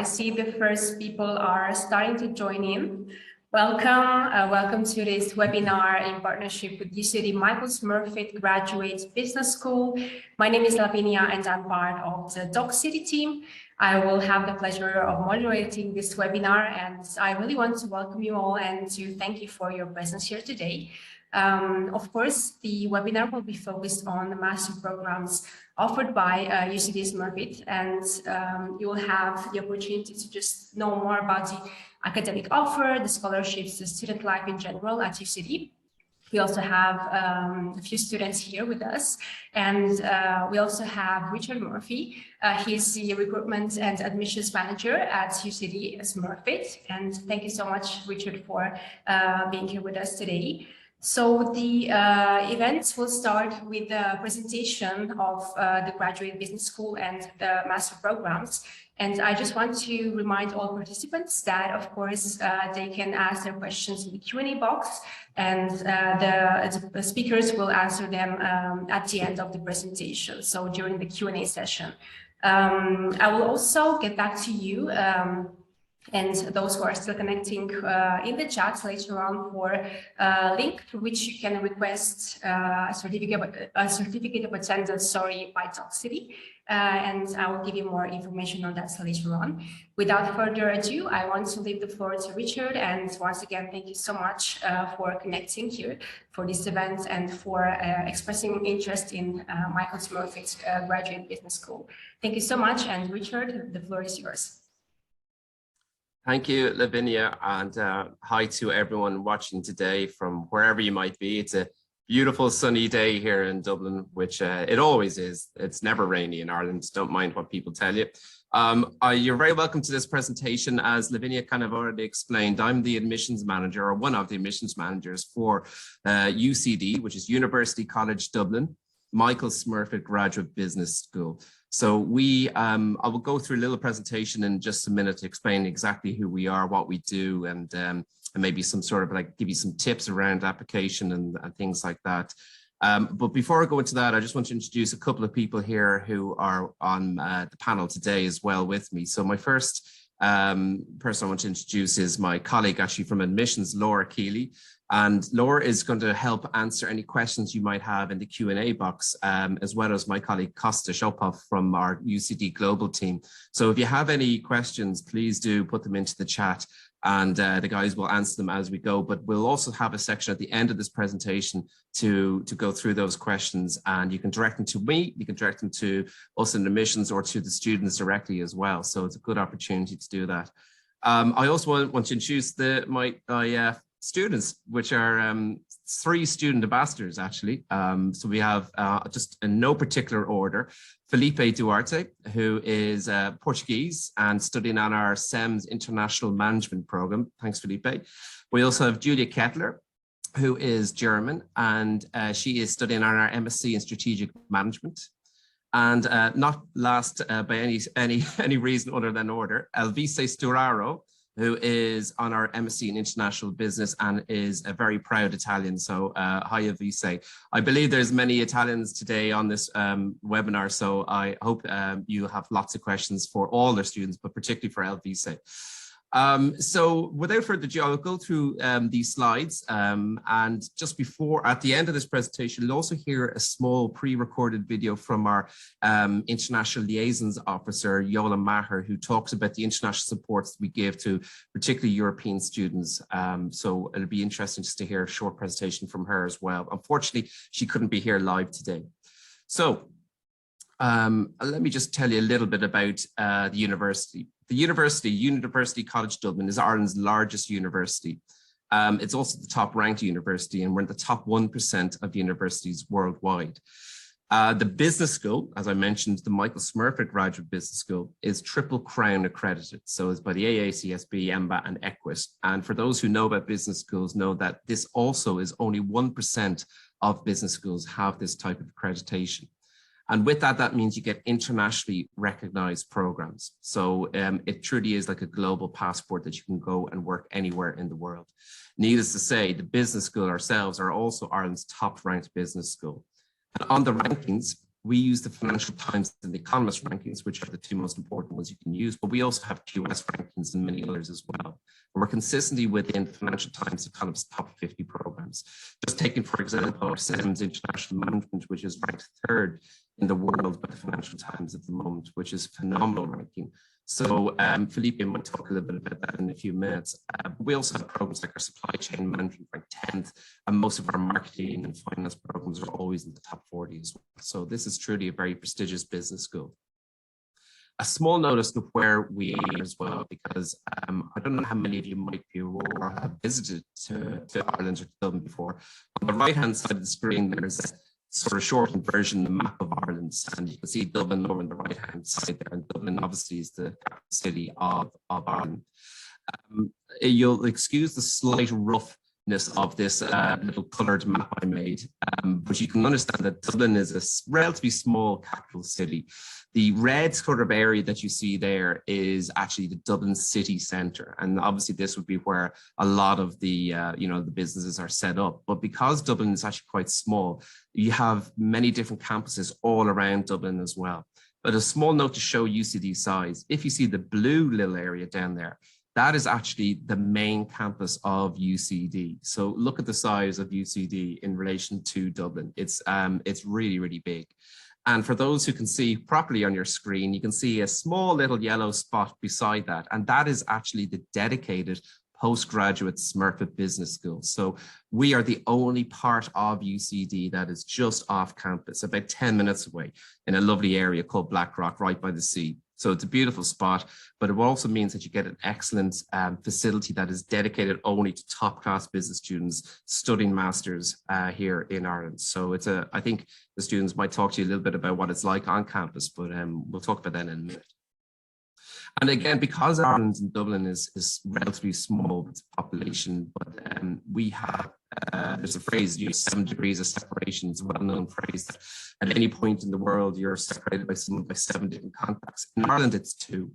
I see the first people are starting to join in. Welcome to this webinar in partnership with UCD Michael Smurfit Graduate Business School. My name is Lavinia and I'm part of the Docsity team. I will have the pleasure of moderating this webinar, and I really want to welcome you all and to thank you for your presence here today. Of course, the webinar will be focused on the master programs offered by UCD Smurfit, and you will have the opportunity to just know more about the academic offer, the scholarships, the student life in general at UCD. We also have a few students here with us, and we also have Richard Murphy. He's the recruitment and admissions manager at UCD Smurfit. And thank you so much, Richard, for being here with us today. So the events will start with a presentation of the Graduate Business School and the master programs. And I just want to remind all participants that, of course, they can ask their questions in the Q&A box, and the speakers will answer them at the end of the presentation, so during the Q&A session. I will also get back to you and those who are still connecting in the chat later on for a link through which you can request a certificate of attendance, by Docsity. And I will give you more information on that later on. Without further ado, I want to leave the floor to Richard. And once again, thank you so much for connecting here for this event and for expressing interest in Michael Smurfit's Graduate Business School. Thank you so much. And Richard, the floor is yours. Thank you, Lavinia, and hi to everyone watching today from wherever you might be. It's a beautiful sunny day here in Dublin, which it always is. It's never rainy in Ireland. Don't mind what people tell you. You're very welcome to this presentation. As Lavinia kind of already explained, I'm the admissions manager, or one of the admissions managers for UCD, which is University College Dublin, Michael Smurfit Graduate Business School. So I will go through a little presentation in just a minute to explain exactly who we are, what we do, and maybe some sort of give you some tips around application and things like that. But before I go into that, I just want to introduce a couple of people here who are on the panel today as well with me. So my first person I want to introduce is my colleague actually from admissions, Laura Keeley. And Laura is going to help answer any questions you might have in the Q&A box, as well as my colleague Costa Shopov from our UCD Global team. So if you have any questions, please do put them into the chat, and the guys will answer them as we go. But we'll also have a section at the end of this presentation to go through those questions, and you can direct them to me, you can direct them to us in admissions or to the students directly as well. So it's a good opportunity to do that. I also want to introduce my students, which are 3 student ambassadors actually. So we have just in no particular order, Felipe Duarte, who is Portuguese and studying on our SEMS International Management Program. Thanks, Felipe. We also have Julia Kettler, who is German, and she is studying on our MSc in Strategic Management. And not last by any reason other than order, Elvise Sturaro, who is on our MSc in International Business and is a very proud Italian. So hi, Elvise. I believe there's many Italians today on this webinar, so I hope you have lots of questions for all the students, but particularly for Elvise. So without further ado, I'll go through these slides, and just before, at the end of this presentation, you'll also hear a small pre-recorded video from our International Liaisons Officer, Yola Maher, who talks about the international supports we give to particularly European students. So it'll be interesting just to hear a short presentation from her as well. Unfortunately, she couldn't be here live today. So let me just tell you a little bit about the university. The University College Dublin is Ireland's largest university. It's also the top ranked university, and we're in the top 1% of universities worldwide. The business school, as I mentioned, the Michael Smurfit Graduate Business School, is Triple Crown accredited. So it's by the AACSB, EMBA and EQUIT. And for those who know about business schools, know that this also is only 1% of business schools have this type of accreditation. And with that, that means you get internationally recognized programs. So it truly is like a global passport that you can go and work anywhere in the world. Needless to say, the business school ourselves are also Ireland's top ranked business school. And on the rankings, We use the Financial Times and the Economist rankings, which are the two most important ones you can use, but we also have QS rankings and many others as well. And we're consistently within the Financial Times Economist top 50 programs. Just taking, for example, Sims International Management, which is ranked 3rd in the world by the Financial Times at the moment, which is phenomenal ranking. So Felipe might talk a little bit about that in a few minutes. But we also have programs like our supply chain management ranked 10th, and most of our marketing and finance programs are always in the top 40 as well. So this is truly a very prestigious business school. A small notice of where we are as well, because I don't know how many of you might be aware or have visited to Ireland or Dublin before. On the right-hand side of the screen, there's a sort of shortened version, the map of Ireland, and you can see Dublin over on the right-hand side there, and Dublin obviously is the capital city of Ireland. You'll excuse the slight roughness of this little coloured map I made, but you can understand that Dublin is a relatively small capital city. The red sort of area that you see there is actually the Dublin city centre, and obviously this would be where a lot of the the businesses are set up. But because Dublin is actually quite small, you have many different campuses all around Dublin as well. But a small note to show UCD size: if you see the blue little area down there, that is actually the main campus of UCD. So look at the size of UCD in relation to Dublin. It's really, really big. And for those who can see properly on your screen, you can see a small little yellow spot beside that. And that is actually the dedicated postgraduate Smurfit Business School. So we are the only part of UCD that is just off campus, about 10 minutes away, in a lovely area called Blackrock, right by the sea. So it's a beautiful spot, but it also means that you get an excellent facility that is dedicated only to top class business students studying masters here in Ireland. So I think the students might talk to you a little bit about what it's like on campus, but we'll talk about that in a minute. And again, because Ireland and Dublin is relatively small with population, but we have, there's a phrase, 7 degrees of separation. It's a well-known phrase that at any point in the world, you're separated by someone by 7 different contacts. In Ireland, it's 2.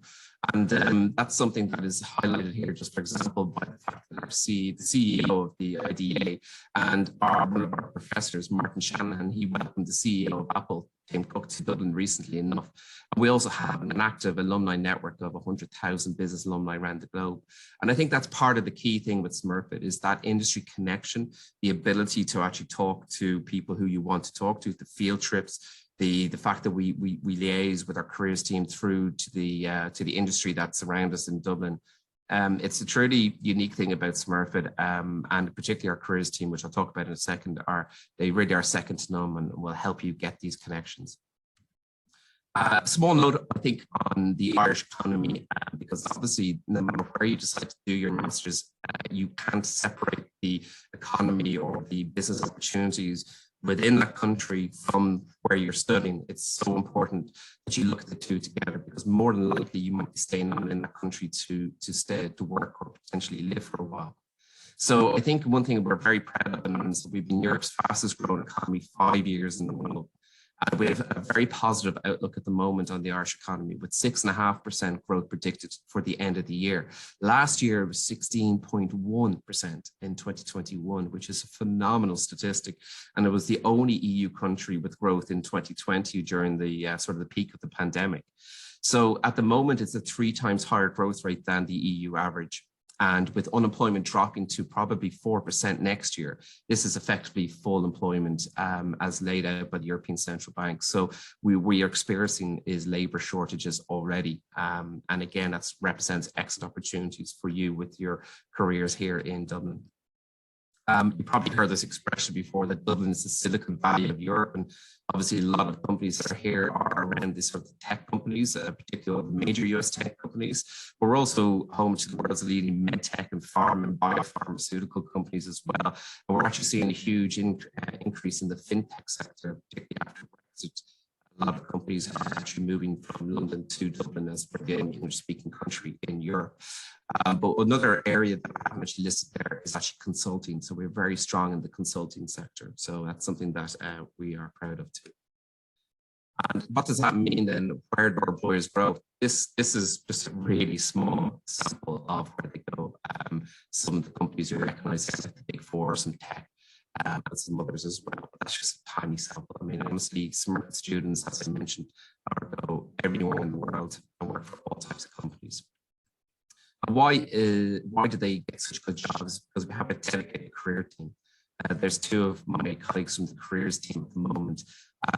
And that's something that is highlighted here, just for example, by the fact that the CEO of the IDA and one of our professors, Martin Shanahan, he welcomed the CEO of Apple, Tim Cook, to Dublin recently enough. And we also have an active alumni network of 100,000 business alumni around the globe. And I think that's part of the key thing with Smurfit, is that industry connection, the ability to actually talk to people who you want to talk to, the field trips, the fact that we liaise with our careers team through to the industry that's around us in Dublin. It's a truly unique thing about Smurfit, and particularly our careers team, which I'll talk about in a second, they really are second to none and will help you get these connections. Small note, I think, on the Irish economy, because obviously no matter where you decide to do your master's, you can't separate the economy or the business opportunities within that country from where you're studying. It's so important that you look at the two together, because more than likely you might be staying on in that country to stay, to work, or potentially live for a while. So I think one thing we're very proud of is that we've been Europe's fastest growing economy 5 years in a row. We have a very positive outlook at the moment on the Irish economy, with 6.5% growth predicted for the end of the year. Last year it was 16.1% in 2021, which is a phenomenal statistic. And it was the only EU country with growth in 2020 during the sort of the peak of the pandemic. So at the moment, it's a 3 times higher growth rate than the EU average. And with unemployment dropping to probably 4% next year, this is effectively full employment as laid out by the European Central Bank. So we are experiencing is labour shortages already. And again, that represents excellent opportunities for you with your careers here in Dublin. You probably heard this expression before, that Dublin is the Silicon Valley of Europe, and obviously a lot of companies that are here are around these sort of tech companies, particularly major US tech companies. But we're also home to the world's leading med tech and pharma and biopharmaceutical companies as well. And we're actually seeing a huge increase in the fintech sector, particularly after Brexit. A lot of companies are actually moving from London to Dublin as for the English-speaking country in Europe. But another area that I haven't actually listed there is actually consulting. So we're very strong in the consulting sector. So that's something that we are proud of too. And what does that mean then? Where do our employers grow? This is just a really small sample of where they go. Some of the companies you recognize, like the Big Four, some tech. and some others as well. But that's just a tiny sample. I mean, honestly, Smurfit students, as I mentioned, go everywhere in the world and work for all types of companies. And why do they get such good jobs? Because we have a dedicated career team. There's two of my colleagues from the careers team at the moment.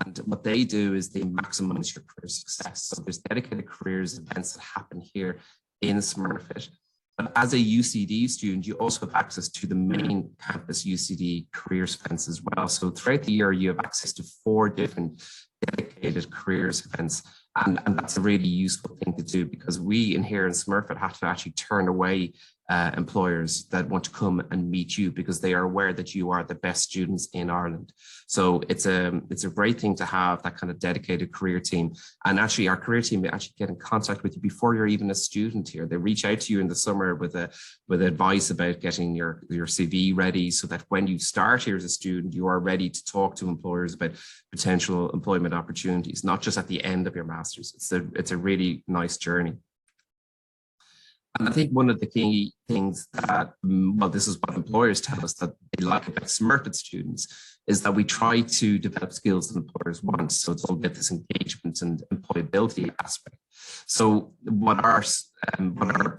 And what they do is they maximize your career success. So there's dedicated careers events that happen here in Smurfit. But as a UCD student, you also have access to the main campus UCD careers events as well. So throughout the year, you have access to 4 different dedicated careers events. And that's a really useful thing to do, because we in here in Smurfit have to actually turn away employers that want to come and meet you, because they are aware that you are the best students in Ireland. So it's a great thing to have that kind of dedicated career team. And actually our career team actually get in contact with you before you're even a student here. They reach out to you in the summer with advice about getting your CV ready, so that when you start here as a student, you are ready to talk to employers about potential employment opportunities, not just at the end of your master's. It's a really nice journey. And I think one of the key things that, well, this is what employers tell us that they like about Smurfit students, is that we try to develop skills that employers want. So it's all about this engagement and employability aspect. So what our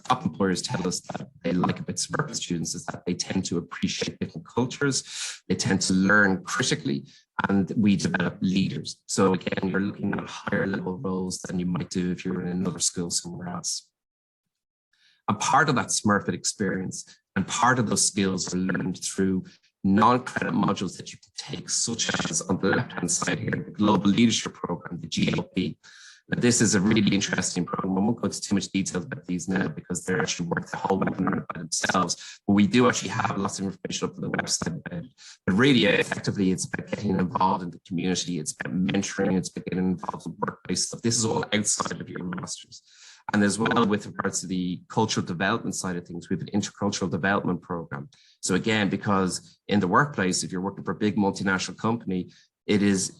top employers tell us that they like about Smurfit students is that they tend to appreciate different cultures, they tend to learn critically, and we develop leaders. So again, you're looking at higher level roles than you might do if you're in another school somewhere else. And part of that Smurfit experience and part of those skills are learned through non-credit modules that you can take, such as on the left-hand side here, the Global Leadership Program, the GLP. Now, this is a really interesting program. I won't go into too much detail about these now because they're actually worth the whole webinar by themselves. But we do actually have lots of information up on the website about it. But really, effectively, it's about getting involved in the community. It's about mentoring. It's about getting involved in workplace stuff. This is all outside of your master's. And as well, with regards to the cultural development side of things, we have an intercultural development program. So again, because in the workplace, if you're working for a big multinational company, it is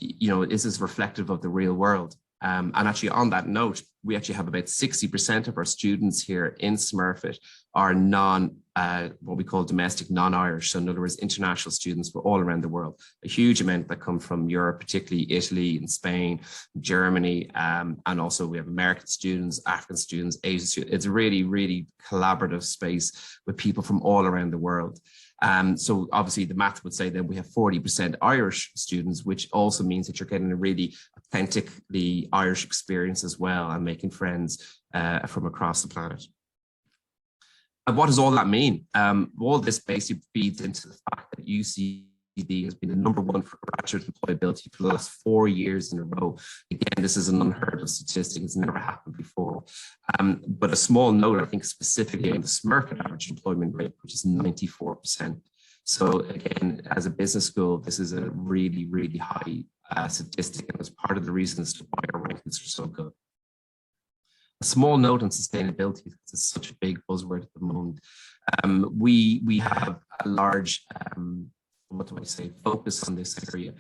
reflective of the real world. And actually on that note, we actually have about 60% of our students here in Smurfit are what we call domestic non-Irish. So in other words, international students from all around the world, a huge amount that come from Europe, particularly Italy and Spain, Germany, and also we have American students, African students, Asian students. It's a really, really collaborative space with people from all around the world. So obviously the math would say that we have 40% Irish students, which also means that you're getting a really authentically Irish experience as well and making friends from across the planet. And what does all that mean? All this basically feeds into the fact that UCD has been the #1 for graduate employability for the last 4 years in a row. Again, this is an unheard of statistic. It's never happened before. But a small note, I think specifically on the Smurfit average employment rate, which is 94%. So again, as a business school, this is a really, really high statistic, and it's part of the reason as to why our rankings are so good. A small note on sustainability, because it's such a big buzzword at the moment. We have a large focus on this area.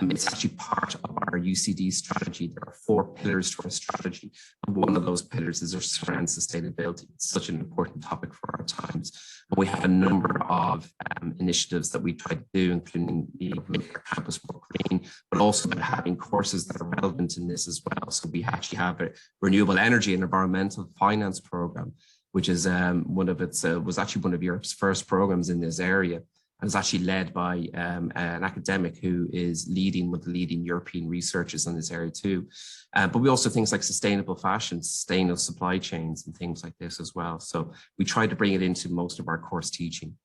It's actually part of our UCD strategy. There are 4 pillars to our strategy. And one of those pillars is around sustainability. It's such an important topic for our times. And we have a number of initiatives that we try to do, including making our campus more green, but also about having courses that are relevant in this as well. So we actually have a renewable energy and environmental finance program, which is was actually one of Europe's first programs in this area. And it's actually led by an academic who is leading with the leading European researchers on this area too. But we also things like sustainable fashion, sustainable supply chains and things like this as well. So we try to bring it into most of our course teaching.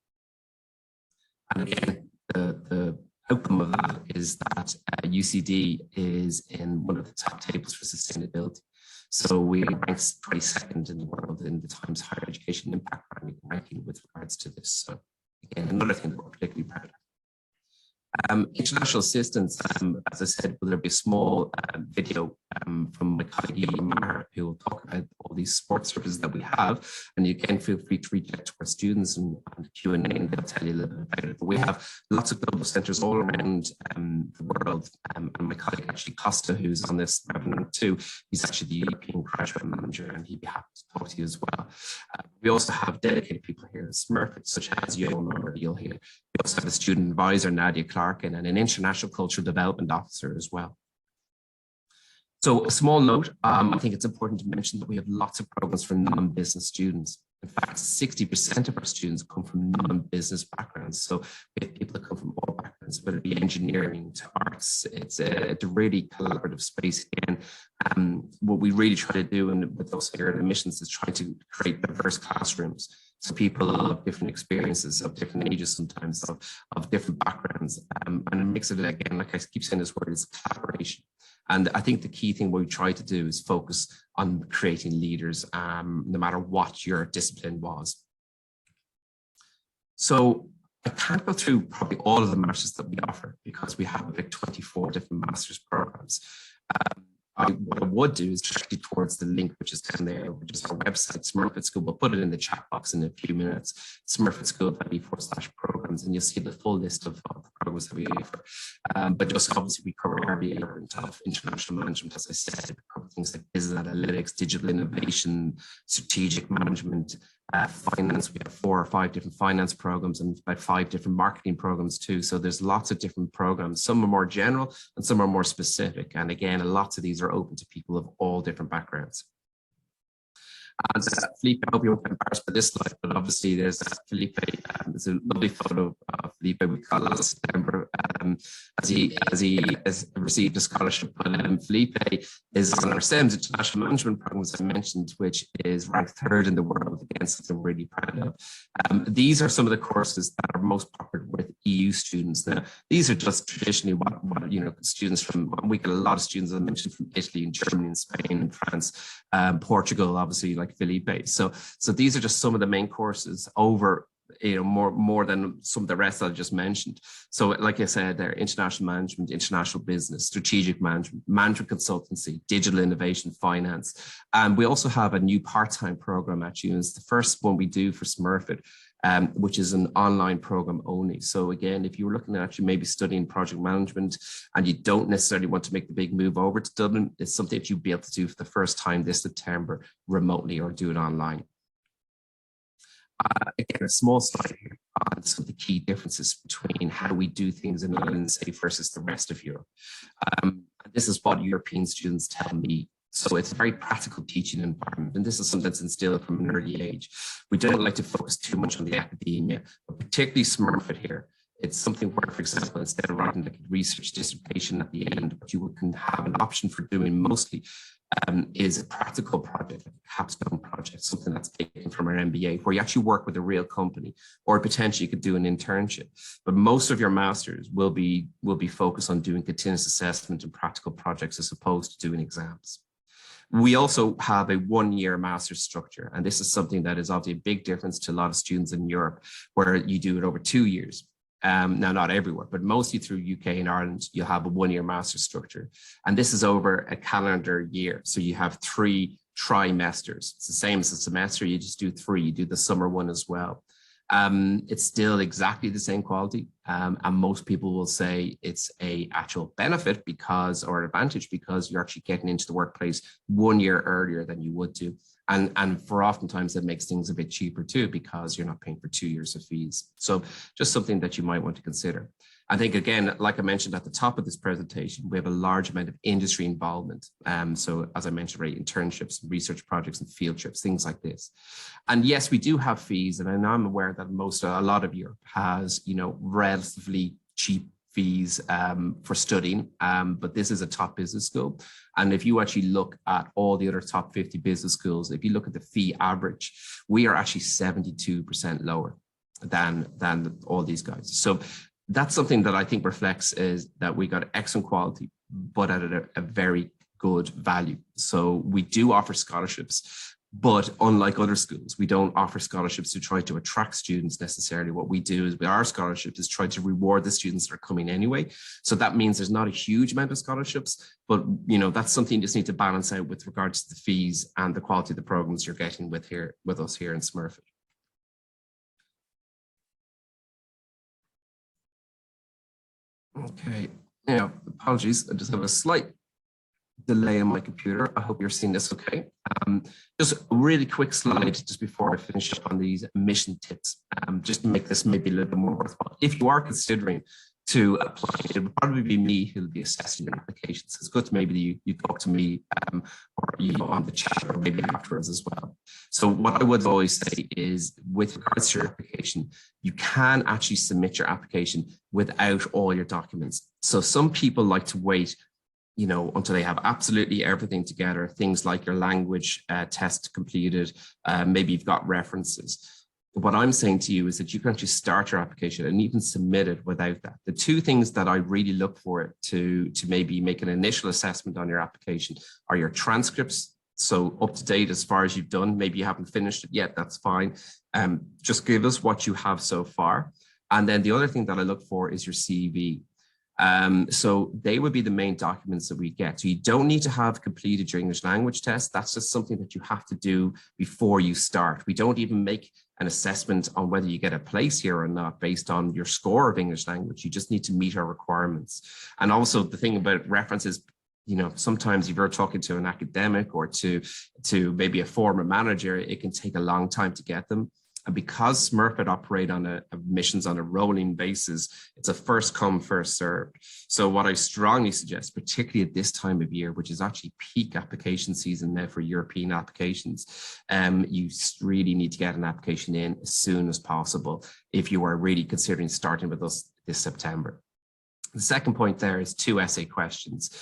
And again, the outcome of that is that UCD is in one of the top tables for sustainability. So we rank 22nd in the world in the Times Higher Education Impact ranking with regards to this. So again, another thing that we're particularly proud of. International assistance, as I said, will there be a small video from my colleague Mar, who will talk about all these support services that we have. And again, feel free to reach out to our students and Q&A, and they'll tell you a little bit about it. But we have lots of global centres all around the world. And my colleague, actually, Costa, who's on this webinar too, he's actually the European Graduate Manager, and he'd be happy to talk to you as well. We also have dedicated people here at Smurfit, such as you'll hear. We also have a student advisor, Nadia Clarkin, and an international cultural development officer as well. So a small note, I think it's important to mention that we have lots of programs for non-business students. In fact, 60% of our students come from non-business backgrounds. So we have people that come from all backgrounds, whether it be engineering to arts. It's a really collaborative space again. What we really try to do and with those here at admissions is try to create diverse classrooms. So people of different experiences, of different ages sometimes, of different backgrounds. And it makes it, again, like I keep saying this word, is collaboration. And I think the key thing we try to do is focus on creating leaders, no matter what your discipline was. So I can't go through probably all of the masters that we offer because we have about 24 different master's programs. What I would do is direct you towards the link which is down there, which is our website, Smurfit School. We'll put it in the chat box in a few minutes, smurfitschool.ie/programs, and you'll see the full list of the programs that we offer. But just obviously we cover every element of international management, as I said. We cover things like business analytics, digital innovation, strategic management, finance. We have 4 or 5 different finance programs and about 5 different marketing programs too. So there's lots of different programs. Some are more general and some are more specific. And again, lots of these are open to people of all different backgrounds. And Felipe, I hope you won't get embarrassed by this slide, but obviously there's Felipe. There's a lovely photo of Felipe we got last September as he has received a scholarship. But Felipe is on our SEMS International Management Program, as I mentioned, which is ranked 3rd in the world. Again, something I'm really proud of. These are some of the courses that are most popular with EU students. Now, these are just traditionally what you know, students from. We get a lot of students, as I mentioned, from Italy and Germany and Spain and France, Portugal, obviously, like Felipe. So these are just some of the main courses over, you know, more than some of the rest that I just mentioned. So like I said, they're international management, international business, strategic management, management consultancy, digital innovation, finance. And we also have a new part-time program at UNS. It's the first one we do for Smurfit, which is an online program only. So again, if you were looking at actually maybe studying project management and you don't necessarily want to make the big move over to Dublin, it's something that you'd be able to do for the first time this September remotely or do it online. Again, a small slide here on some of the key differences between how we do things in Ireland, say, versus the rest of Europe. This is what European students tell me. So it's a very practical teaching environment, and this is something that's instilled from an early age. We don't like to focus too much on the academia, but particularly Smurfit here. It's something where, for example, instead of writing like a research dissertation at the end, what you can have an option for doing mostly is a practical project, like a capstone project, something that's taken from our MBA, where you actually work with a real company, or potentially you could do an internship. But most of your masters will be focused on doing continuous assessment and practical projects as opposed to doing exams. We also have a 1-year master's structure, and this is something that is obviously a big difference to a lot of students in Europe, where you do it over 2 years. Now, not everywhere, but mostly through UK and Ireland, you'll have a 1-year master's structure. And this is over a calendar year. So you have 3 trimesters. It's the same as a semester, you just do 3, you do the summer one as well. It's still exactly the same quality. And most people will say it's a actual benefit because, or advantage because you're actually getting into the workplace 1 year earlier than you would do. And for oftentimes that makes things a bit cheaper too, because you're not paying for 2 years of fees. So just something that you might want to consider. I think, again, like I mentioned at the top of this presentation, we have a large amount of industry involvement. So as I mentioned, right, internships, research projects and field trips, things like this. And yes, we do have fees. And I know I'm aware that a lot of Europe has, you know, relatively cheap fees for studying, but this is a top business school. And if you actually look at all the other top 50 business schools, if you look at the fee average, we are actually 72% lower than all these guys. So that's something that I think reflects is that we got excellent quality, but at a very good value. So we do offer scholarships, but unlike other schools, we don't offer scholarships to try to attract students necessarily. What we do is with our scholarships is try to reward the students that are coming anyway. So that means there's not a huge amount of scholarships, but you know, that's something you just need to balance out with regards to the fees and the quality of the programs you're getting with us here in Smurfit. Okay, now apologies, I just have a slight delay on my computer. I hope you're seeing this okay. Just a really quick slide just before I finish up on these admission tips, just to make this maybe a little bit more worthwhile. If you are considering to apply, it would probably be me who'll be assessing your applications. It's good to maybe you talk to me or you know, on the chat or maybe afterwards as well. So what I would always say is with regards to your application, you can actually submit your application without all your documents. So some people like to wait, you know, until they have absolutely everything together, things like your language test completed, maybe you've got references. What I'm saying to you is that you can actually start your application and even submit it without that. The two things that I really look for to maybe make an initial assessment on your application are your transcripts. So up to date as far as you've done, maybe you haven't finished it yet, that's fine. Just give us what you have so far. And then the other thing that I look for is your CV. So they would be the main documents that we get. So you don't need to have completed your English language test. That's just something that you have to do before you start. We don't even make an assessment on whether you get a place here or not based on your score of English language. You just need to meet our requirements. And also the thing about references, you know, sometimes if you're talking to an academic or to maybe a former manager, it can take a long time to get them. And because Smurfit operate on admissions on a rolling basis, it's a first come, first served. So what I strongly suggest, particularly at this time of year, which is actually peak application season now for European applications, you really need to get an application in as soon as possible if you are really considering starting with us this September. The second point there is 2 essay questions.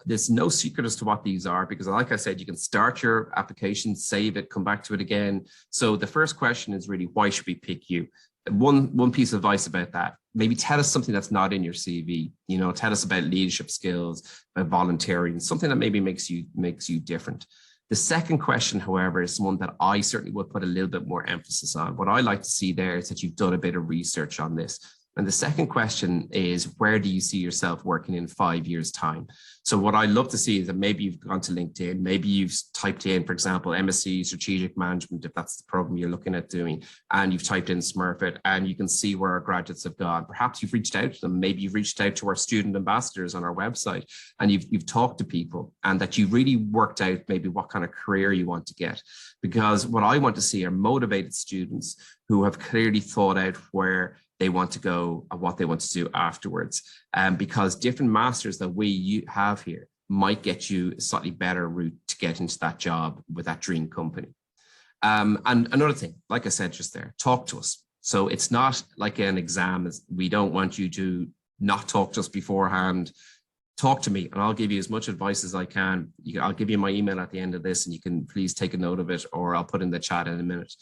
There's no secret as to what these are because like I said, you can start your application, save it, come back to it again. So the first question is really, why should we pick you? One piece of advice about that, maybe tell us something that's not in your CV, you know, tell us about leadership skills, about volunteering, something that maybe makes you different. The second question, however, is one that I certainly would put a little bit more emphasis on. What I like to see there is that you've done a bit of research on this. And the second question is, where do you see yourself working in 5 years' time? So what I love to see is that maybe you've gone to LinkedIn, maybe you've typed in, for example, MSc Strategic Management, if that's the program you're looking at doing, and you've typed in Smurfit, and you can see where our graduates have gone. Perhaps you've reached out to them. Maybe you've reached out to our student ambassadors on our website, and you've talked to people, and that you really worked out maybe what kind of career you want to get. Because what I want to see are motivated students who have clearly thought out where they want to go and what they want to do afterwards. Because different masters that we have here might get you a slightly better route to get into that job with that dream company. And another thing, like I said just there, talk to us. So it's not like an exam. We don't want you to not talk to us beforehand. Talk to me and I'll give you as much advice as I can. I'll give you my email at the end of this and you can please take a note of it, or I'll put in the chat in a minute.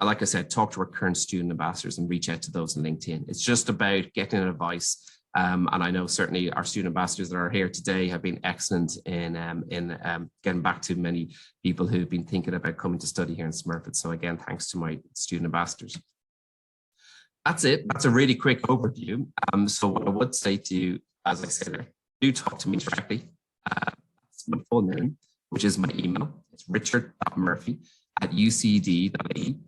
Like I said, talk to our current student ambassadors and reach out to those on LinkedIn. It's just about getting advice. And I know certainly our student ambassadors that are here today have been excellent in getting back to many people who've been thinking about coming to study here in Smurfit. So again, thanks to my student ambassadors. That's it. That's a really quick overview. So what I would say to you, as I said, do talk to me directly. That's my full name, which is my email. It's richard.murphy@ucd.ie.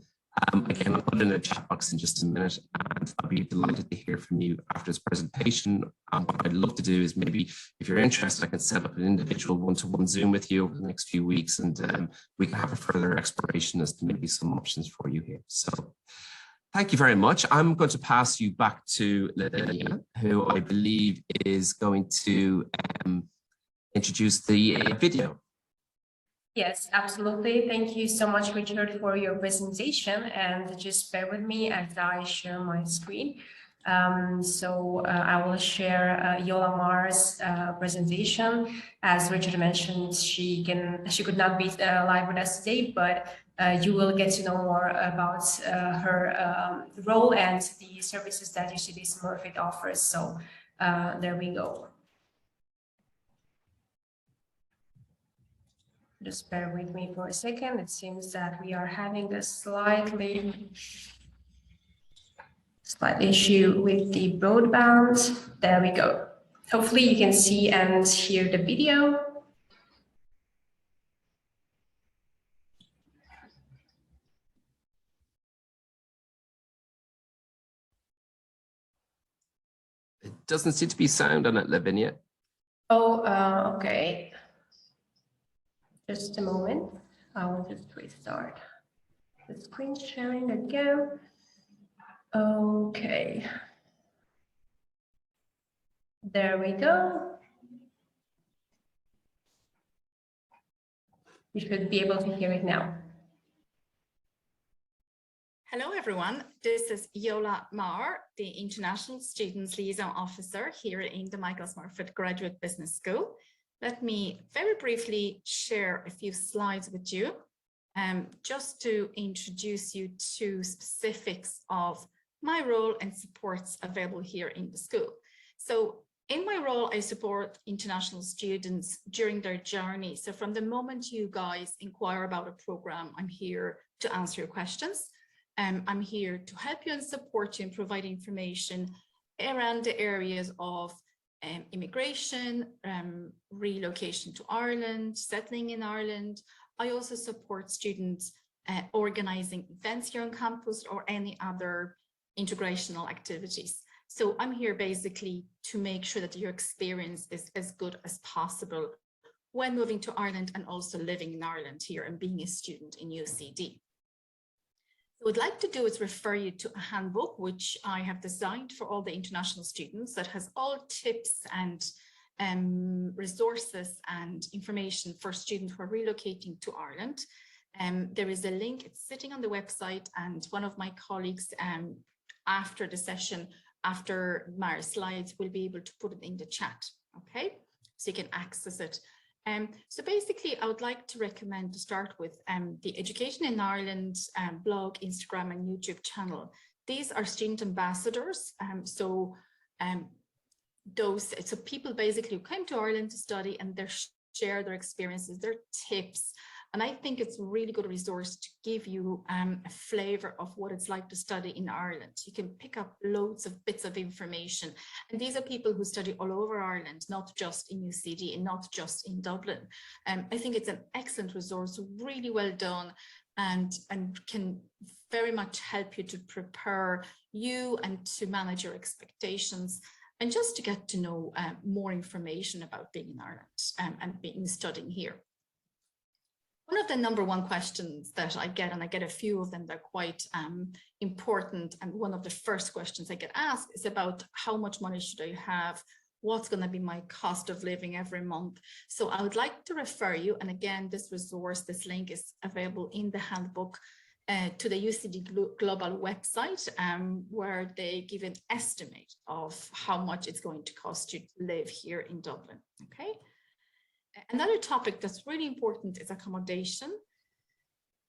Again, I'll put it in the chat box in just a minute, and I'll be delighted to hear from you after this presentation. What I'd love to do is maybe, if you're interested, I can set up an individual one-to-one Zoom with you over the next few weeks, and we can have a further exploration as to maybe some options for you here. So thank you very much. I'm going to pass you back to Lavinia, who I believe is going to introduce the video. Yes, absolutely. Thank you so much, Richard, for your presentation. And just bear with me as I share my screen. I will share Yola Mar's presentation. As Richard mentioned, she could not be live with us today, but you will get to know more about her role and the services that UCD Smurfit offers. So there we go. Just bear with me for a second. It seems that we are having a slight issue with the broadband. There we go. Hopefully you can see and hear the video. It doesn't seem to be sound on it, Lavinia. Oh, okay. Just a moment. I will just restart the screen sharing again. Okay. There we go. You should be able to hear it now. Hello, everyone. This is Yola Mar, the International Students Liaison Officer here in the Michael Smurfit Graduate Business School. Let me very briefly share a few slides with you, just to introduce you to specifics of my role and supports available here in the school. So in my role, I support international students during their journey. So from the moment you guys inquire about a program, I'm here to answer your questions. I'm here to help you and support you and provide information around the areas of immigration, relocation to Ireland, settling in Ireland. I also support students organizing events here on campus or any other integrational activities. So I'm here basically to make sure that your experience is as good as possible when moving to Ireland and also living in Ireland here and being a student in UCD. What I'd like to do is refer you to a handbook which I have designed for all the international students that has all tips and resources and information for students who are relocating to Ireland. There is a link, it's sitting on the website, and one of my colleagues after the session, after my slides, will be able to put it in the chat, okay? So you can access it. So basically, I would like to recommend to start with the Education in Ireland blog, Instagram and YouTube channel. These are student ambassadors. So people basically who came to Ireland to study and they share their experiences, their tips. And I think it's a really good resource to give you a flavor of what it's like to study in Ireland. You can pick up loads of bits of information. And these are people who study all over Ireland, not just in UCD and not just in Dublin. I think it's an excellent resource, really well done, and can very much help you to prepare you and to manage your expectations, and just to get to know more information about being in Ireland and studying here. One of the number one questions that I get, and I get a few of them, they're quite important. And one of the first questions I get asked is about how much money should I have? What's going to be my cost of living every month? So I would like to refer you, and again, this resource, this link is available in the handbook, to the UCD Global website, where they give an estimate of how much it's going to cost you to live here in Dublin, okay? Another topic that's really important is accommodation.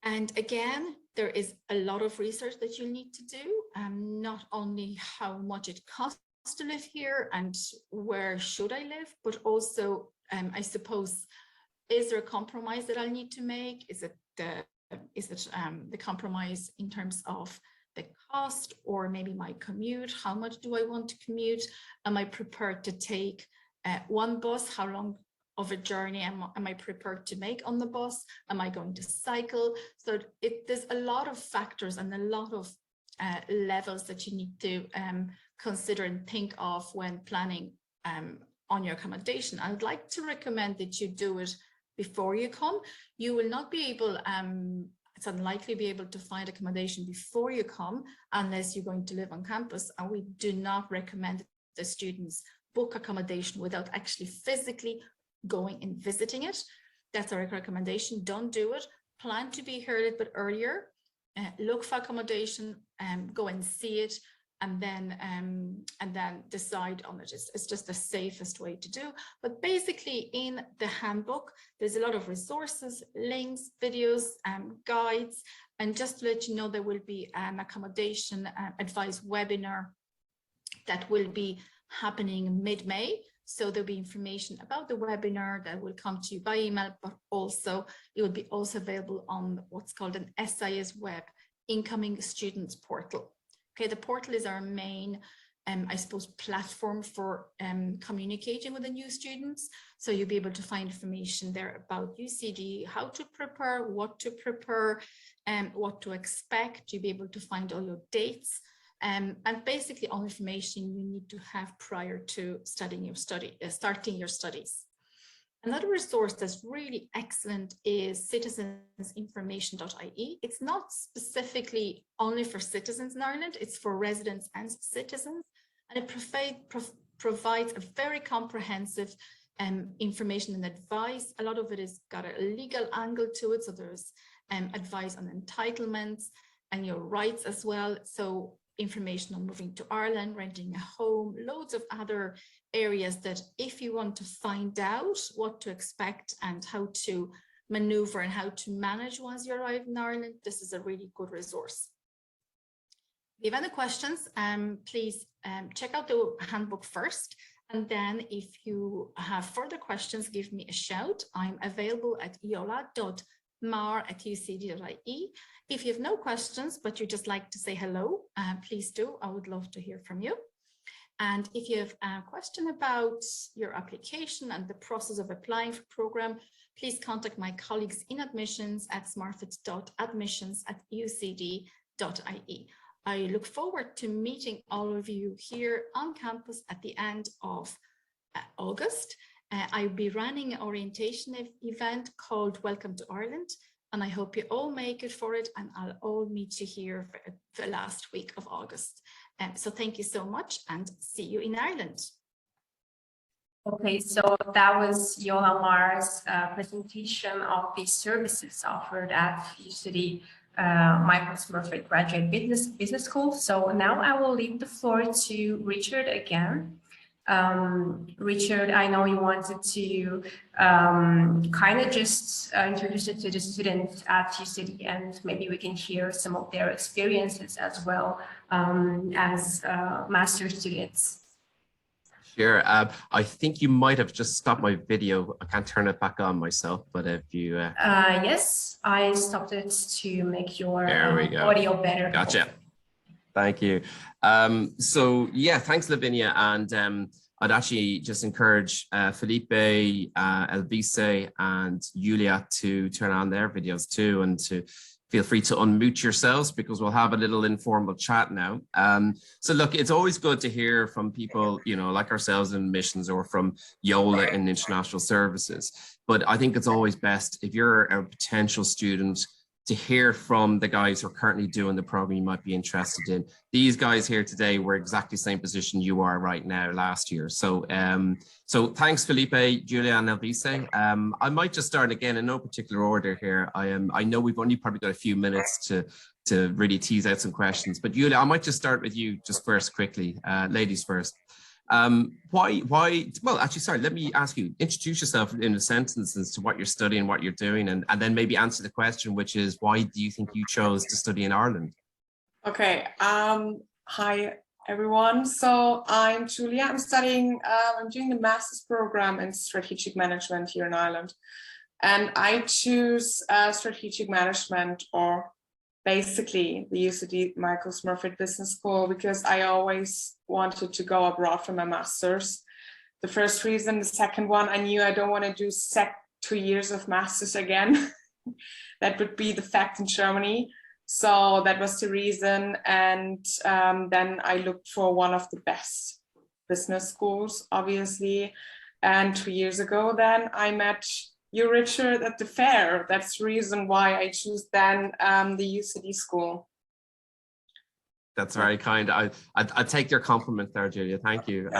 And again, there is a lot of research that you need to do, not only how much it costs to live here and where should I live, but also, I suppose, is there a compromise that I'll need to make? Is it the compromise in terms of the cost, or maybe my commute? How much do I want to commute? Am I prepared to take one bus? How long of a journey am I prepared to make on the bus? Am I going to cycle? So there's a lot of factors and a lot of levels that you need to consider and think of when planning on your accommodation. I would like to recommend that you do it before you come. You will not be able, it's unlikely to be able to find accommodation before you come unless you're going to live on campus, and we do not recommend the students book accommodation without actually physically going and visiting it. That's our recommendation. Don't do it. Plan to be here a little bit earlier. Look for accommodation, go and see it, and then decide on it. It's just the safest way to do. But basically, in the handbook, there's a lot of resources, links, videos, guides, and just to let you know, there will be an accommodation advice webinar that will be happening mid-May. So there'll be information about the webinar that will come to you by email, but also it will be also available on what's called an SIS web incoming students portal. Okay, the portal is our main, I suppose, platform for communicating with the new students. So you'll be able to find information there about UCD, how to prepare, what to expect. You'll be able to find all your dates. And basically all information you need to have prior to starting your studies. Another resource that's really excellent is citizensinformation.ie. It's not specifically only for citizens in Ireland, it's for residents and citizens, and it provides a very comprehensive information and advice. A lot of it has got a legal angle to it, so there's advice on entitlements and your rights as well. So information on moving to Ireland, renting a home, loads of other areas that if you want to find out what to expect and how to maneuver and how to manage once you arrive in Ireland, this is a really good resource. If you have any questions, please check out the handbook first. And then if you have further questions, give me a shout. I'm available at iola.mar@ucd.ie. If you have no questions, but you just like to say hello, please do. I would love to hear from you. And if you have a question about your application and the process of applying for the program, please contact my colleagues in admissions at smurfit.admissions@ucd.ie. I look forward to meeting all of you here on campus at the end of August. I'll be running an orientation event called Welcome to Ireland, and I hope you all make it for it, and I'll all meet you here for the last week of August. So thank you so much, and see you in Ireland. Okay, so that was Yola Mar's presentation of the services offered at UCD Michael Smurfit Graduate Business School. So now I will leave the floor to Richard again. Richard, I know you wanted to kind of just introduce it to the students at UCD, and maybe we can hear some of their experiences as well as master's students. Sure. I think you might have just stopped my video. I can't turn it back on myself, but if you... Yes, I stopped it to make your audio better. Gotcha. Thank you. So yeah, thanks, Lavinia. And I'd actually just encourage Felipe, Elvise, and Julia to turn on their videos too, and to feel free to unmute yourselves, because we'll have a little informal chat now. So look, it's always good to hear from people, you know, like ourselves in admissions, or from Yola in international services. But I think it's always best, if you're a potential student, to hear from the guys who are currently doing the program you might be interested in. These guys here today were exactly the same position you are right now last year. So so thanks, Felipe, Julia, and Elvise. I might just start again in no particular order here. I know we've only probably got a few minutes to really tease out some questions, but Julia, I might just start with you just first quickly, ladies first. Why, well, actually, sorry, let me ask you, introduce yourself in a sentence as to what you're studying, what you're doing, and then maybe answer the question, which is, why do you think you chose to study in Ireland? Okay, hi everyone. So I'm Julia, I'm studying, I'm doing the master's program in strategic management here in Ireland. And I choose strategic management, or basically the UCD Michael Smurfit Business School, because I always wanted to go abroad for my master's. The first reason. The second one, I knew I don't want to do 2 years of master's again. That would be the fact in Germany. So that was the reason. And then I looked for one of the best business schools, obviously. And 2 years ago, then I met you, Richard, at the fair. That's the reason why I choose then the UCD school. That's very kind. I take your compliment there, Julia. Thank you. You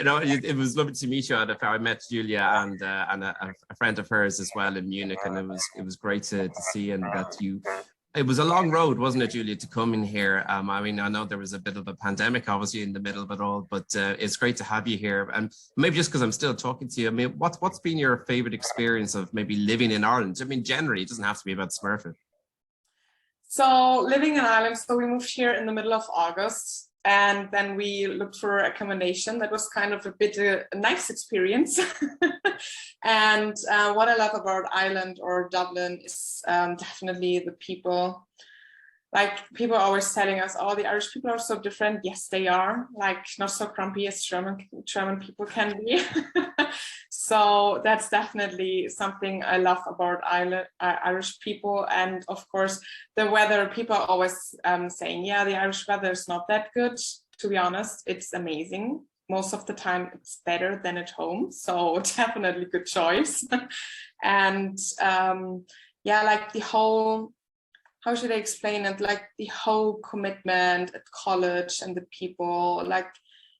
know, it was lovely to meet you at the fair. I met Julia and a friend of hers as well in Munich, and it was great to see, and that you. It was a long road, wasn't it, Julia, to come in here? I mean, I know there was a bit of a pandemic, obviously, in the middle of it all, but it's great to have you here. And maybe just because I'm still talking to you, I mean, what's been your favorite experience of maybe living in Ireland? I mean, generally, it doesn't have to be about Smurfit. So living in Ireland, so we moved here in the middle of August, and then we looked for accommodation. That was kind of a bit a nice experience. And what I love about Ireland or Dublin is definitely the people. Like, people are always telling us, oh, the Irish people are so different. Yes, they are. Like, not so grumpy as German people can be. So that's definitely something I love about Irish people. And of course, the weather. People are always saying, yeah, the Irish weather is not that good. To be honest, it's amazing. most of the time it's better than at home. So definitely good choice. And yeah, like the whole, how should I explain it? Like the whole commitment at college and the people, like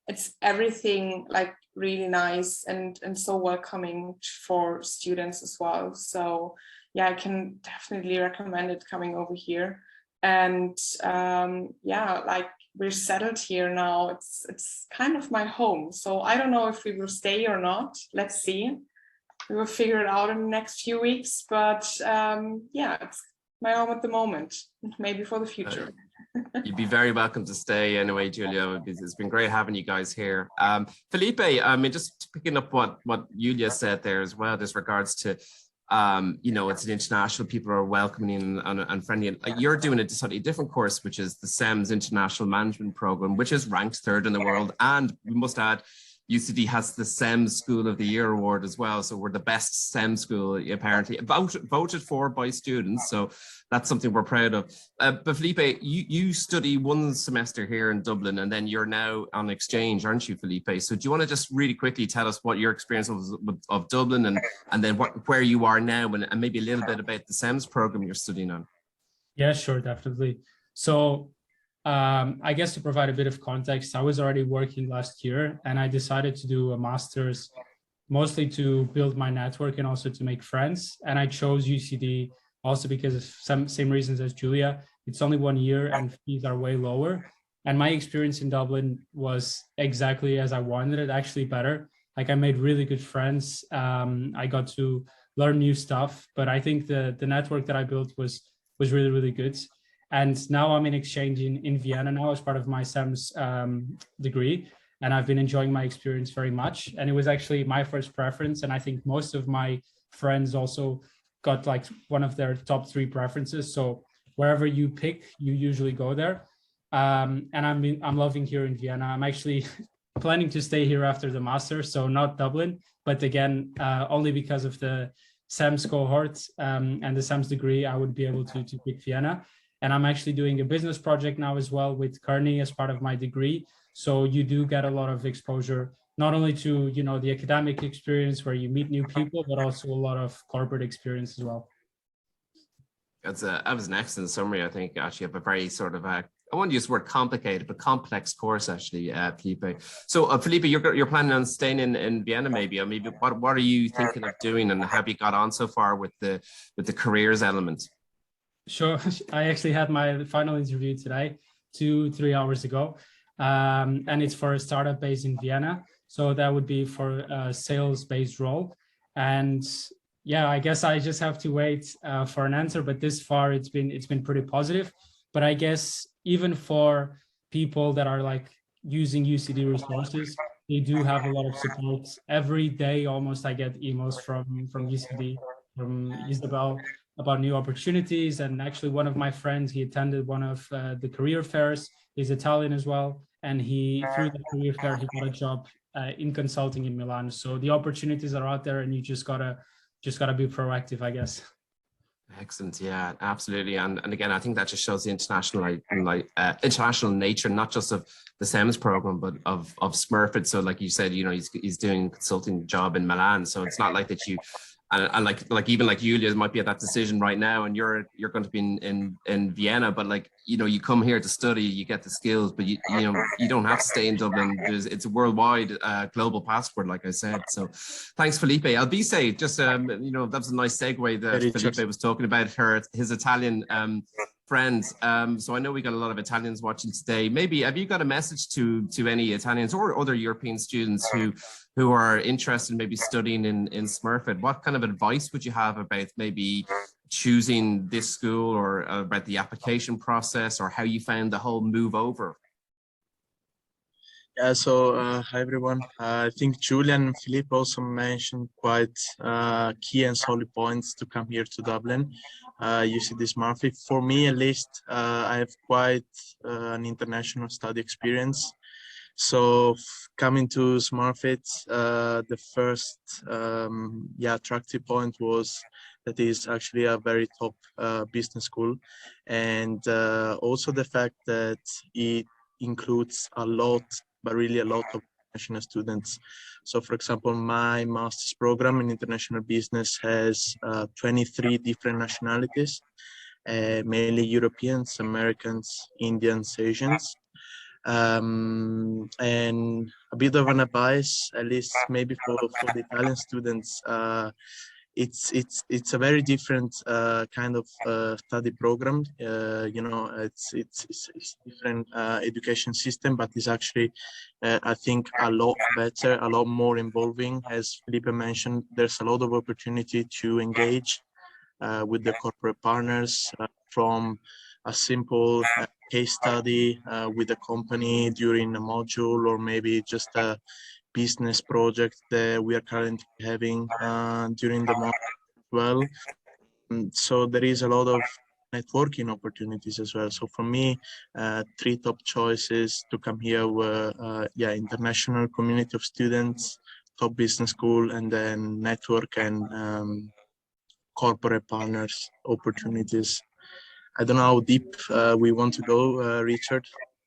it's everything like really nice and so welcoming for students as well. So yeah, I can definitely recommend it coming over here. And yeah, like we're settled here now. It's kind of my home. So I don't know if we will stay or not. Let's see. We will figure it out in the next few weeks. But yeah, it's my home at the moment. Maybe for the future. You'd be very welcome to stay anyway, Julia. It's been great having you guys here. Felipe, I mean, just picking up what Julia said there as well, as regards to, you know, it's an international, people are welcoming and friendly. And you're doing a slightly different course, which is the SEMS International Management Program, which is ranked third in the world. And we must add, UCD has the SEMS School of the Year award as well. So we're the best SEM school, apparently, voted for by students. So that's something we're proud of. But Felipe, you study one semester here in Dublin, and then you're now on exchange, aren't you, Felipe? So do you want to just really quickly tell us what your experience was of Dublin, and then where you are now, and maybe a little bit about the SEMS program you're studying on? Yeah, sure, definitely. So I guess to provide a bit of context, I was already working last year and I decided to do a master's mostly to build my network and also to make friends. And I chose UCD also because of some same reasons as Julia. It's only 1 year and fees are way lower. And my experience in Dublin was exactly as I wanted it, actually better. Like I made really good friends. I got to learn new stuff, but I think the network that I built was really, really good. And now I'm in exchange in Vienna now as part of my SEMS degree. And I've been enjoying my experience very much. And it was actually my first preference. And I think most of my friends also got like one of their top 3 preferences. So wherever you pick, you usually go there. And I'm loving here in Vienna. I'm actually planning to stay here after the master. So not Dublin, but again, only because of the SEMS cohort and the SEMS degree, I would be able to pick Vienna. And I'm actually doing a business project now as well with Kearney as part of my degree. So you do get a lot of exposure, not only to, you know, the academic experience where you meet new people, but also a lot of corporate experience as well. That was an excellent summary. I think actually have a very sort of I won't use the word complicated, but complex course actually, Felipe. So Felipe, you're planning on staying in Vienna maybe, or maybe what are you thinking of doing, and have you got on so far with the careers element? Sure. I actually had my final interview today, 2-3 hours ago. And it's for a startup based in Vienna. So that would be for a sales-based role. And yeah, I guess I just have to wait for an answer. But this far, it's been pretty positive. But I guess even for people that are like using UCD resources, they do have a lot of support. Every day, almost, I get emails from UCD, from Isabel, about new opportunities. And actually one of my friends, he attended one of the career fairs. He's Italian as well. And through the career fair, he got a job in consulting in Milan. So the opportunities are out there and you just gotta be proactive, I guess. Excellent. Yeah, absolutely. And again, I think that just shows the international nature, not just of the SEMS program, but of Smurfit. So like you said, you know, he's doing a consulting job in Milan. So it's not like that you, and like even like Julia might be at that decision right now, and you're going to be in Vienna, but like, you know, you come here to study, you get the skills, but you know, you don't have to stay in Dublin. It's a worldwide global passport, like I said. So thanks, Felipe. Albise, just you know, that was a nice segue that Felipe was talking about his Italian friends. So I know we got a lot of Italians watching today. Maybe have you got a message to any Italians or other European students who are interested in maybe studying in Smurfit? What kind of advice would you have about maybe choosing this school, or about the application process, or how you found the whole move over? Yeah, so hi everyone. I think Julian and Philippe also mentioned quite key and solid points to come here to Dublin. UCD Smurfit. For me, at least, I have quite an international study experience. So coming to Smurfit, the first attractive point was that is actually a very top business school, and also the fact that it includes a lot, but really a lot of international students. So for example, my master's program in international business has 23 different nationalities, mainly Europeans, Americans, Indians, Asians. And a bit of an advice, at least maybe for the Italian students, it's a very different kind of study program. You know, it's different education system, but it's actually I think a lot better, a lot more involving. As Felipe mentioned, there's a lot of opportunity to engage with the corporate partners, from a simple case study with a company during a module, or maybe just a business project that we are currently having during the month as well. So there is a lot of networking opportunities as well. So for me, three top choices to come here were, international community of students, top business school, and then network and corporate partners opportunities. I don't know how deep we want to go, Richard.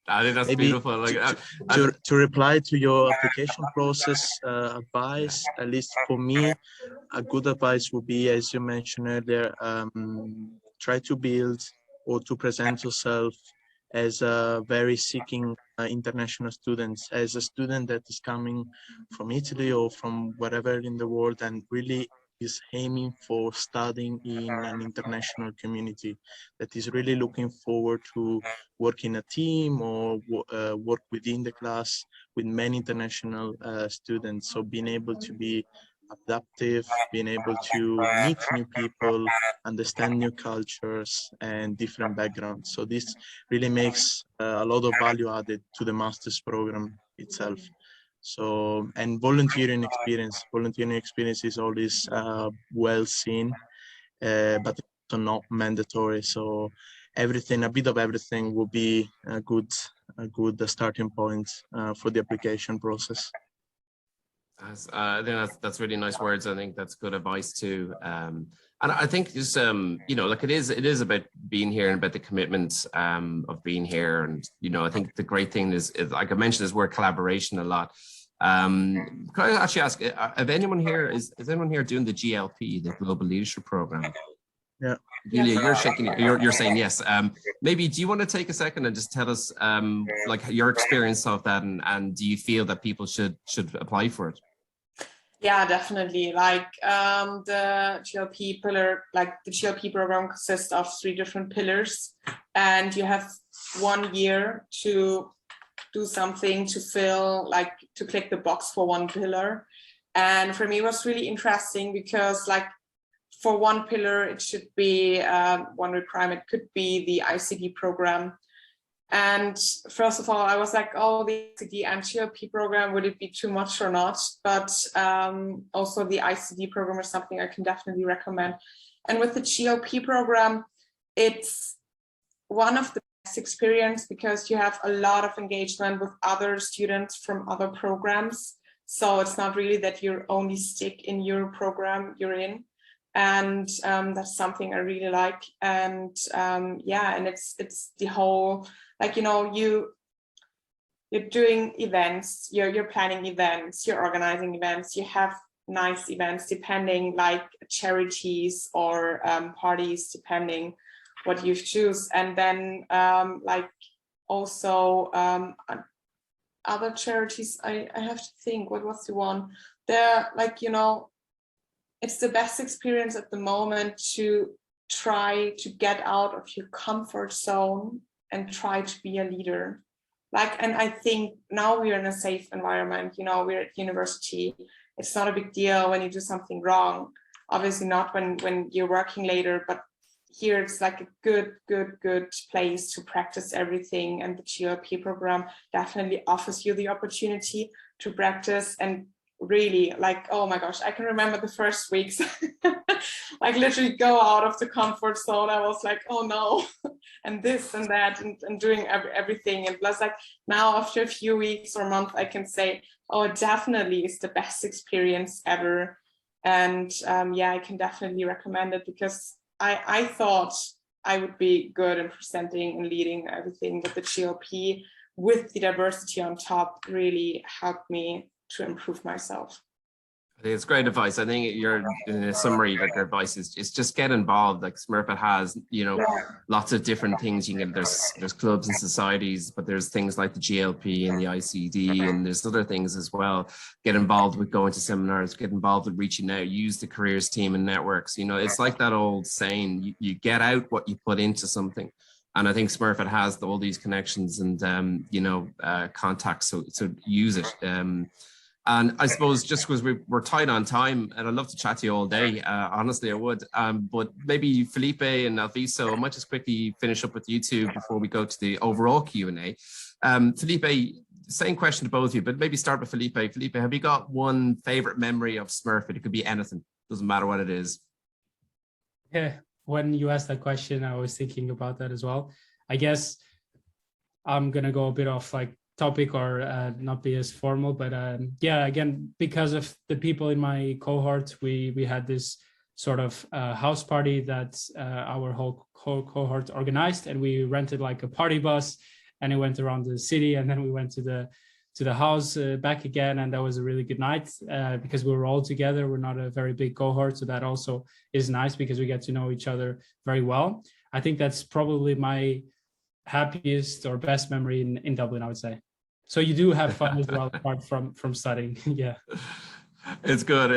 I think that's Maybe beautiful. Like, to reply to your application process advice, at least for me, a good advice would be, as you mentioned earlier, try to build or to present yourself as a very seeking international student, as a student that is coming from Italy or from wherever in the world and really is aiming for studying in an international community, that is really looking forward to work in a team or work within the class with many international students. So being able to be adaptive, being able to meet new people, understand new cultures and different backgrounds. So this really makes a lot of value added to the master's program itself. So, and volunteering experience is always well seen, but also not mandatory. So everything, a bit of everything will be a good starting point for the application process. I think that's really nice words. I think that's good advice too. And I think just you know, like it is about being here and about the commitment of being here. And you know, I think the great thing is like I mentioned this word collaboration a lot. Can I actually ask, if anyone here is anyone here doing the GLP, the Global Leadership Program? Yeah. Julia, you're shaking. You're saying yes. Maybe do you want to take a second and just tell us like your experience of that, and do you feel that people should apply for it? Yeah, definitely. Like the GLP pillar, like the GLP program consists of 3 different pillars, and you have 1 year to do something, to fill, like to click the box for one pillar. And for me, it was really interesting because like for one pillar, it should be one requirement could be the ICD program. And first of all, I was like, oh, the ICD and GLP program, would it be too much or not? But also the ICD program is something I can definitely recommend. And with the GLP program, it's one of the best experience because you have a lot of engagement with other students from other programs. So it's not really that you're only stuck in your program you're in. And that's something I really like. And yeah, and it's the whole, like, you know, you're doing events, you're planning events, you're organizing events, you have nice events depending, like charities or parties, depending what you choose. And then like also other charities, I have to think, what was the one? They're like, you know, it's the best experience at the moment to try to get out of your comfort zone and try to be a leader. Like, and I think now we're in a safe environment, you know, we're at university. It's not a big deal when you do something wrong. Obviously not when you're working later, but here it's like a good place to practice everything. And the GLP program definitely offers you the opportunity to practice. And really, like, oh my gosh, I can remember the first weeks, like literally go out of the comfort zone. I was like, oh no, and this and that, and doing everything. And plus, like now after a few weeks or month, I can say, oh, it definitely is the best experience ever. And yeah, I can definitely recommend it because I thought I would be good in presenting and leading everything with the GLP, with the diversity on top really helped me to improve myself. It's great advice. I think you're in a summary, like your advice is just get involved. Like Smurfit has, you know, lots of different things. You can there's clubs and societies, but there's things like the GLP and the ICD, and there's other things as well. Get involved with going to seminars, get involved with reaching out, use the careers team and networks. You know, it's like that old saying, you get out what you put into something. And I think Smurfit has all these connections and, you know, contacts, so use it. And I suppose just because we're tight on time, and I'd love to chat to you all day, honestly, I would. But maybe Felipe and Alviso, I might just quickly finish up with you two before we go to the overall Q&A. Felipe, same question to both of you, but maybe start with Felipe. Felipe, have you got one favorite memory of Smurfit? It could be anything, doesn't matter what it is. Yeah, when you asked that question, I was thinking about that as well. I guess I'm going to go a bit off like topic or not be as formal, but yeah, again, because of the people in my cohort, we had this sort of house party that our whole cohort organized, and we rented like a party bus and it went around the city, and then we went to the house back again, and that was a really good night because we were all together. We're not a very big cohort, so that also is nice because we get to know each other very well. I think that's probably my happiest or best memory in Dublin, I would say. So you do have fun as well, apart from studying. Yeah. It's good.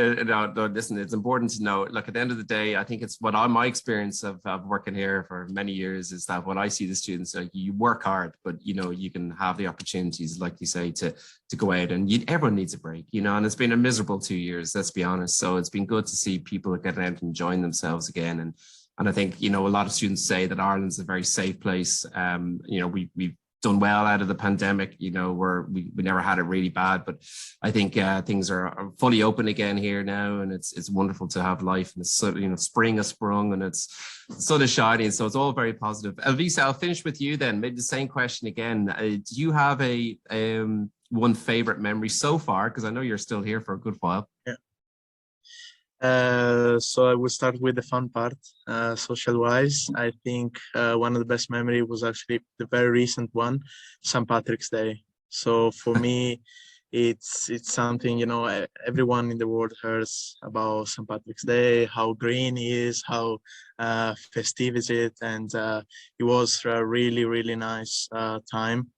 Listen, it's important to know, look, at the end of the day, I think it's my experience of working here for many years is that when I see the students, like, you work hard, but, you know, you can have the opportunities, like you say, to go out, and everyone needs a break, you know, and it's been a miserable 2 years, let's be honest. So it's been good to see people getting out and enjoying themselves again. And I think, you know, a lot of students say that Ireland's a very safe place. You know, we've done well out of the pandemic, you know, we never had it really bad, but I think things are fully open again here now, and it's wonderful to have life, and it's, you know, spring has sprung and the sun is shining, so it's all very positive. Alvisa, I'll finish with you then, maybe the same question again. Do you have a one favorite memory so far, because I know you're still here for a good while? Yeah. So I will start with the fun part. Social-wise, I think one of the best memory was actually the very recent one, St. Patrick's Day. So for me, it's something, you know, everyone in the world hears about St. Patrick's Day, how green it is, how festive is it, and it was a really, really nice time.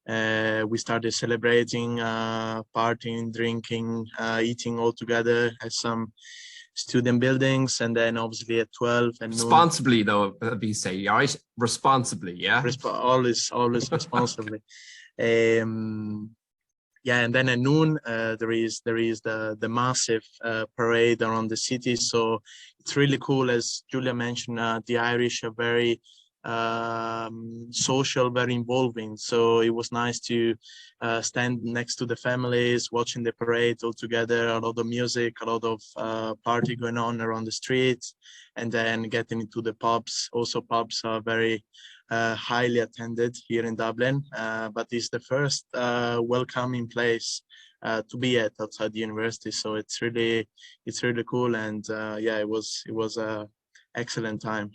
We started celebrating, partying, drinking, eating all together at some student buildings, and then obviously at 12 and responsibly noon, though, be say, right? Responsibly, yeah. Always responsibly. Yeah, and then at noon there is the massive parade around the city. So it's really cool, as Julia mentioned. The Irish are very social, very involving, so it was nice to stand next to the families watching the parade all together. A lot of music, a lot of party going on around the streets, and then getting into the pubs. Also, pubs are very highly attended here in Dublin, but it's the first welcoming place to be at outside the university, so it's really cool. And yeah, it was a excellent time.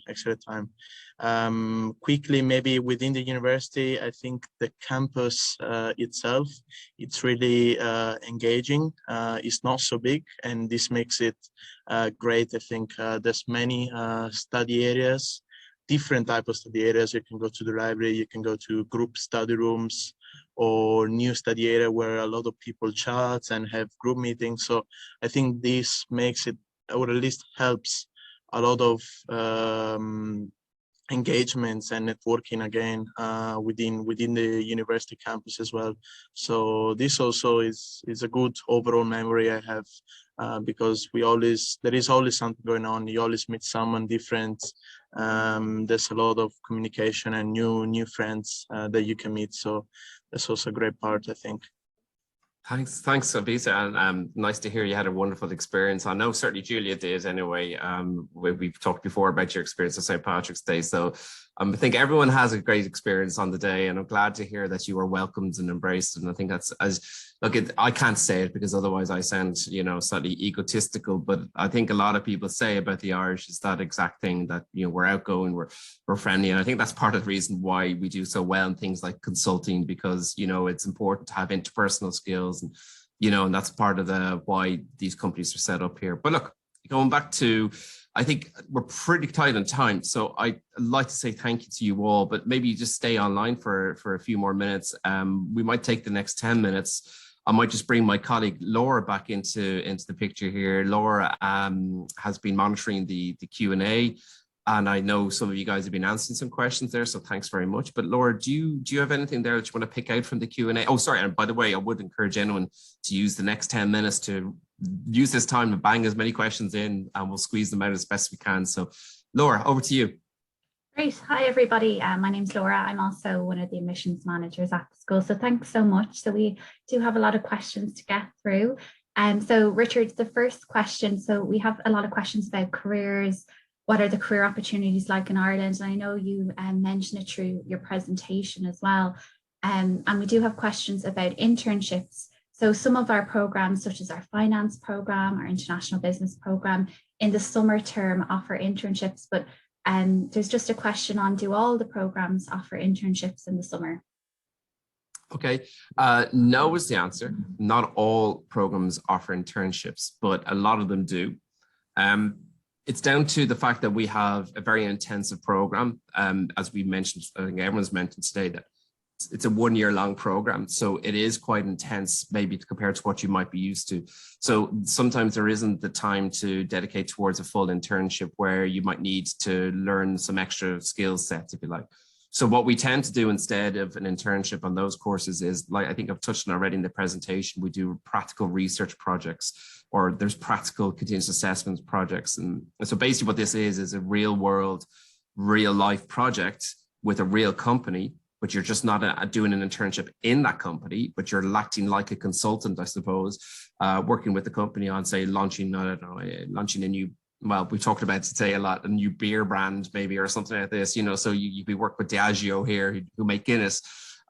Quickly, maybe within the university, I think the campus itself, it's really engaging. It's not so big, and this makes it great. I think there's many study areas, different type of study areas. You can go to the library, you can go to group study rooms, or new study area where a lot of people chat and have group meetings. So I think this makes it, or at least helps, a lot of engagements and networking again within the university campus as well. So this also is a good overall memory I have, because there is always something going on. You always meet someone different. There's a lot of communication and new friends that you can meet. So that's also a great part, I think. Thanks, Alvisa, and nice to hear you had a wonderful experience. I know certainly Julia did anyway. We've talked before about your experience of St. Patrick's Day, so I think everyone has a great experience on the day, and I'm glad to hear that you were welcomed and embraced. And I think that's I can't say it because otherwise I sound, slightly egotistical, but I think a lot of people say about the Irish is that exact thing, that, we're outgoing, we're friendly. And I think that's part of the reason why we do so well in things like consulting, because, it's important to have interpersonal skills, and, and that's part of why these companies are set up here. But look, going back to, I think we're pretty tight on time. So I'd like to say thank you to you all, but maybe you just stay online for a few more minutes. We might take the next 10 minutes. I might just bring my colleague Laura back into the picture here. Laura has been monitoring the Q&A, and I know some of you guys have been answering some questions there, so thanks very much. But Laura, do you have anything there that you want to pick out from the Q&A? Oh, sorry, and by the way, I would encourage anyone to use the next 10 minutes to use this time to bang as many questions in, and we'll squeeze them out as best we can. So Laura, over to you. Great. Hi, everybody. My name's Laura. I'm also one of the admissions managers at the school. So thanks so much. So we do have a lot of questions to get through. So Richard, the first question, so we have a lot of questions about careers. What are the career opportunities like in Ireland? And I know you mentioned it through your presentation as well. And we do have questions about internships. So some of our programs, such as our finance program, our international business program, in the summer term offer internships, but there's just a question on, do all the programs offer internships in the summer? Okay, no is the answer. Not all programs offer internships, but a lot of them do. It's down to the fact that we have a very intensive program. As we mentioned, I think everyone's mentioned today, that it's a 1 year long program. So it is quite intense, maybe compared to what you might be used to. So sometimes there isn't the time to dedicate towards a full internship where you might need to learn some extra skill sets, if you like. So what we tend to do instead of an internship on those courses is, like I think I've touched on already in the presentation, we do practical research projects, or there's practical continuous assessment projects. And so basically what this is a real world, real life project with a real company, but you're just not doing an internship in that company, but you're acting like a consultant, I suppose, working with the company on, say, launching a new, well, we talked about today a lot, a new beer brand maybe, or something like this, so you could be working with Diageo here who make Guinness.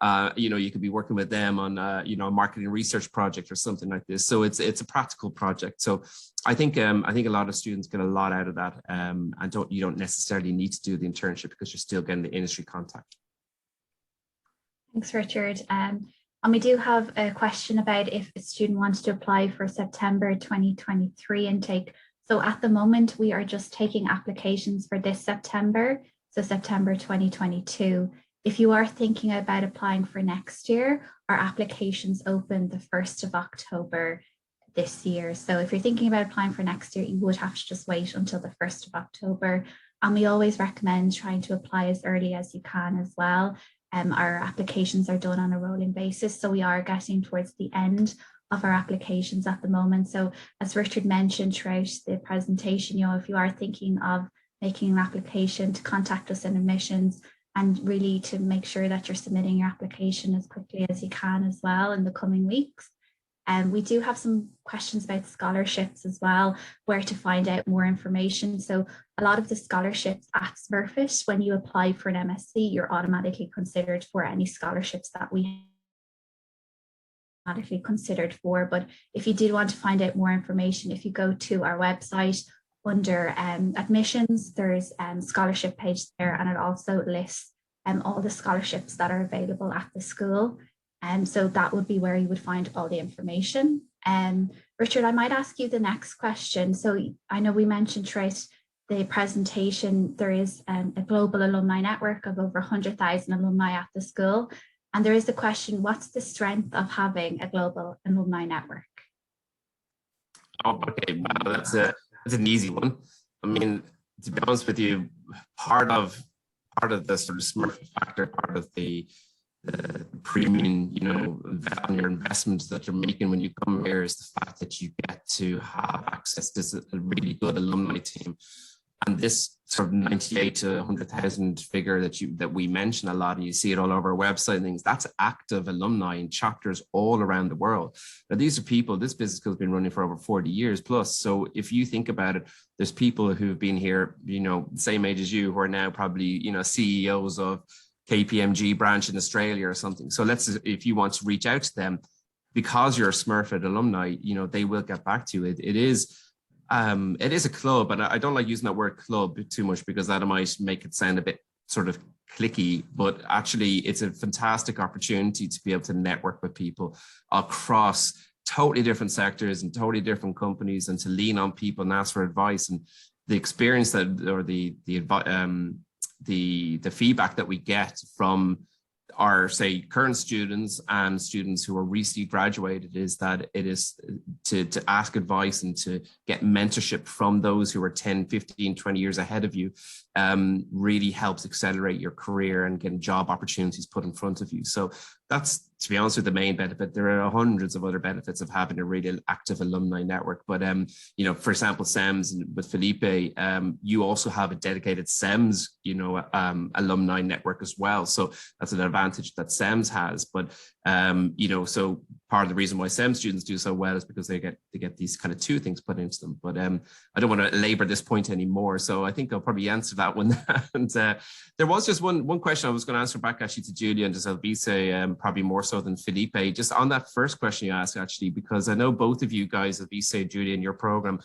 You could be working with them on, a marketing research project or something like this. So it's a practical project. So I think a lot of students get a lot out of that, and you don't necessarily need to do the internship because you're still getting the industry contact. Thanks, Richard. And we do have a question about if a student wants to apply for September 2023 intake. So at the moment, we are just taking applications for this September, so September 2022. If you are thinking about applying for next year, our applications open the 1st of October this year. So if you're thinking about applying for next year, you would have to just wait until the 1st of October. And we always recommend trying to apply as early as you can as well. Our applications are done on a rolling basis, so we are getting towards the end of our applications at the moment. So as Richard mentioned throughout the presentation, if you are thinking of making an application, to contact us in admissions, and really to make sure that you're submitting your application as quickly as you can as well in the coming weeks. And we do have some questions about scholarships as well, where to find out more information. So a lot of the scholarships at Smurfit, when you apply for an MSc, you're automatically considered for any scholarships that we automatically considered for. But if you did want to find out more information, if you go to our website under admissions, there's a scholarship page there, and it also lists all the scholarships that are available at the school. And so that would be where you would find all the information. Richard, I might ask you the next question. So I know we mentioned throughout the presentation, there is a global alumni network of over 100,000 alumni at the school. And there is the question, what's the strength of having a global alumni network? Oh, okay, wow, that's an easy one. I mean, to be honest with you, part of the sort of Smurfit factor, part of the premium, on your investments that you're making when you come here is the fact that you get to have access to a really good alumni team. And this sort of 98 to 100,000 figure that we mention a lot, and you see it all over our website and things, that's active alumni in chapters all around the world. Now, these are people, this business school has been running for over 40 years plus. So if you think about it, there's people who've been here, you know, same age as you, who are now probably, you know, CEOs of KPMG branch in Australia or something. So if you want to reach out to them, because you're a Smurfit alumni, you know, they will get back to you. It is a club, and I don't like using that word club too much because that might make it sound a bit sort of cliquey, but actually it's a fantastic opportunity to be able to network with people across totally different sectors and totally different companies, and to lean on people and ask for advice. And the experience that, or the feedback that we get from our, say, current students and students who are recently graduated is that it is to ask advice and to get mentorship from those who are 10, 15, 20 years ahead of you really helps accelerate your career and getting job opportunities put in front of you. So that's, to be honest, with the main benefit. There are hundreds of other benefits of having a really active alumni network. But, you know, for example, SEMS and with Felipe, you also have a dedicated SEMS, you know, alumni network as well. So that's an advantage that SEMS has. But, you know, so part of the reason why SEMS students do so well is because they get these kind of two things put into them. But I don't want to labor this point anymore. So I think I'll probably answer that one. And there was just one question I was going to answer back actually to Julia and to Elvise, probably more so than Felipe, just on that first question you asked actually, because I know both of you guys, Elvise, Julia, in your program,